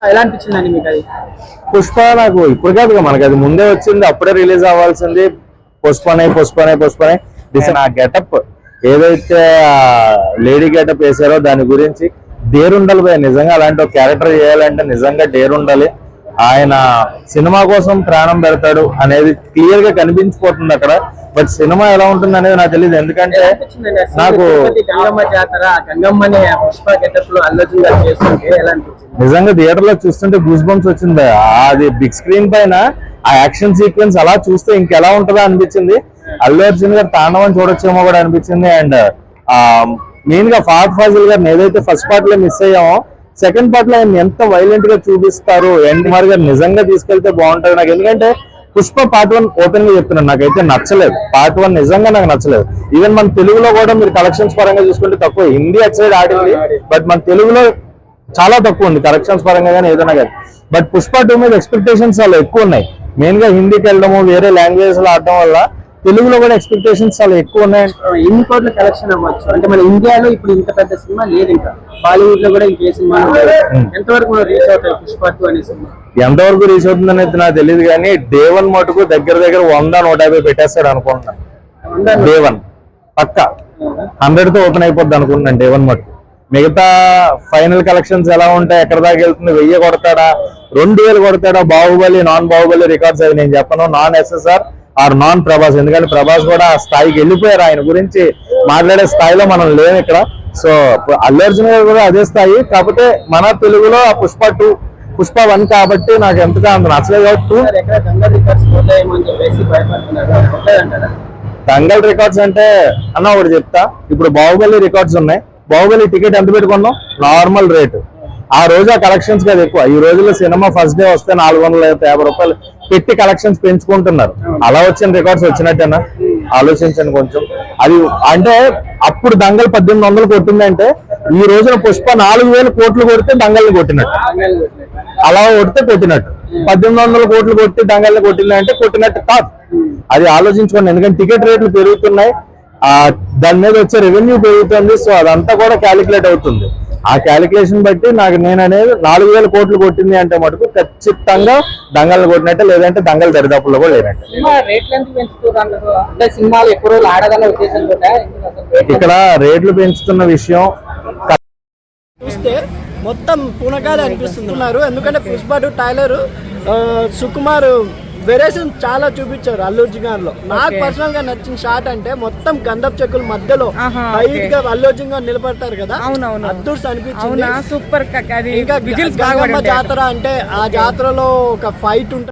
ఎలా అనిపించిందండి మీకు అది? పుష్ప నాకు ఇప్పుడు కాదు, మనకి అది ముందే వచ్చింది, అప్పుడే రిలీజ్ అవ్వాల్సింది. పుష్పనే ఆ గెటప్ ఏదైతే లేడీ గెటప్ వేసారో దాని గురించి డేర్ ఉండాలి భయ. నిజంగా అలాంటి ఒక క్యారెక్టర్ చేయాలంటే నిజంగా డేర్ ఉండాలి. ఆయన సినిమా కోసం ప్రాణం పెడతాడు అనేది క్లియర్ గా కనిపించిపోతుంది అక్కడ. బట్ సినిమా ఎలా ఉంటుంది అనేది నాకు తెలియదు. ఎందుకంటే నాకు గంగమ్మ జాతర గంగమ్మని పుష్ప గెటప్ లో అల్లు అర్జున్ గారు చేస్తుంటే ఎలా అనిపించింది? నిజంగా థియేటర్ లో చూస్తుంటే గూస్ బంప్స్ వచ్చింది. అది బిగ్ స్క్రీన్ పైన ఆ యాక్షన్ సీక్వెన్స్ అలా చూస్తే ఇంకెలా ఉంటుందో అనిపించింది. అల్లు అర్జున్ గారు తాండవం చూడొచ్చేమో కూడా అనిపించింది. అండ్ మెయిన్ గా ఫహద్ ఫాజిల్ గారిని ఏదైతే ఫస్ట్ పార్ట్ లో మిస్ అయ్యామో, సెకండ్ పార్ట్ లో ఆయన ఎంత వైలెంట్ గా చూపిస్తారు. ఎన్టీఆర్ గారు నిజంగా తీసుకెళ్తే బాగుంటది నాకు. ఎందుకంటే పుష్ప పార్ట్ 1 ఓపెన్ గా చెప్తున్నాను, నాకైతే నచ్చలేదు. పార్ట్ 1 నిజంగా నాకు నచ్చలేదు. ఈవెన్ మన తెలుగులో కూడా మీరు కలెక్షన్స్ పరంగా చూసుకుంటే తక్కువ. హిందీ అటు సైడ్ ఆడింది, బట్ మన తెలుగులో చాలా తక్కువ ఉంది కలెక్షన్స్ పరంగా కానీ ఏదైనా కానీ. బట్ పుష్ప 2 మీద ఎక్స్పెక్టేషన్స్ చాలా ఎక్కువ ఉన్నాయి. మెయిన్ గా హిందీకి వెళ్ళడము, వేరే లాంగ్వేజ్ లో ఆడడం వల్ల తెలుగులో కూడా ఎక్స్పెక్టేషన్స్ చాలా ఎక్కువ ఉన్నాయి. ఎన్ని కోట్ల కలెక్షన్ అవ్వచ్చు అంటే మన ఇండియాలో ఇప్పుడు ఇంత పెద్ద సినిమా లేదు, ఇంకా బాలీవుడ్ లో కూడా ఇంకే సినిమా ఎంతవరకు రీచ్ అవుతాయి పుష్ప 2 అనే సినిమా? ఎంతవరకు రీచ్ అవుతుందని అయితే నాకు తెలియదు, కానీ డే 1 మటుకు దగ్గర 100-150 పెట్టేస్తాడు అనుకుంటున్నాను. డే 1 పక్కా 100 తో ఓపెన్ అయిపోద్ది అనుకుంటున్నాను డే 1 మటుకు. మిగతా ఫైనల్ కలెక్షన్స్ ఎలా ఉంటాయి, ఎక్కడ దాకా వెళ్తుంది, 1000 కొడతాడా 2000 కొడతాడా, బాహుబలి నాన్ బాహుబలి రికార్డ్స్ అవి నేను చెప్పను, non SSR or non Prabhas. ఎందుకంటే ప్రభాస్ కూడా ఆ స్థాయికి వెళ్ళిపోయారు. ఆయన గురించి మాట్లాడే స్థాయిలో మనం లేము ఇక్కడ. సో అల్లు అర్జున్ గారు కూడా అదే స్థాయి. కాకపోతే మన తెలుగులో ఆ పుష్ప 2 పుష్ప 1 కాబట్టి నాకు ఎంతగా అంత నచ్చలేదు. దంగల్ రికార్డ్స్ అంటే అన్న ఒకటి చెప్తా, ఇప్పుడు బాహుబలి రికార్డ్స్ ఉన్నాయి. బాహుబలి టికెట్ ఎంత పెట్టుకున్నాం? Normal rate. ఆ రోజు ఆ కలెక్షన్స్ కదా ఎక్కువ. ఈ రోజుల్లో సినిమా ఫస్ట్ డే వస్తే 450 రూపాయలు పెట్టి కలెక్షన్స్ పెంచుకుంటున్నారు. అలా వచ్చిన రికార్డ్స్ వచ్చినట్టేనా? ఆలోచించండి కొంచెం. అది అంటే అప్పుడు దంగల్ 1800 కొట్టిందంటే ఈ రోజున పుష్ప 4000 కోట్లు కొడితే దంగల్ని కొట్టినట్టు. అలా కొట్టినట్టు 1800 కోట్లు కొట్టి దంగల్ని కొట్టిందంటే కొట్టినట్టు కాదు. అది ఆలోచించుకోండి. ఎందుకంటే టికెట్ రేట్లు పెరుగుతున్నాయి, దాని మీద వచ్చే రెవెన్యూ పెరుగుతుంది. సో అదంతా కూడా క్యాలిక్యులేట్ అవుతుంది. ఆ క్యాలిక్యులేషన్ బట్టి నేను అనేది 4000 కోట్లు కొట్టింది అంటే మటుకు ఖచ్చితంగా దంగల్ని కొట్టినట్టే, లేదంటే దంగల్ దరిదాపుల్లో కూడా లేనట్టు. ఇక్కడ రేట్లు పెంచుతున్న విషయం చూస్తే మొత్తం పూనకాలు అనిపిస్తున్నారు. ఎందుకంటే పుష్ప 2 టైలర్ సుకుమార్ వేరియేషన్ చాలా చూపించారు అల్లు అర్జున్ గారిలో. నాకు పర్సనల్ గా నచ్చిన షాట్ అంటే మొత్తం గంధపు చెక్కుల మధ్యలో హైట్ గా అల్లు అర్జున్ గారు నిలబడతారు కదా, అద్దుర్స్ అనిపించింది. సూపర్. ఇంకా జాతర అంటే ఆ జాతరలో ఒక ఫైట్ ఉంటుంది.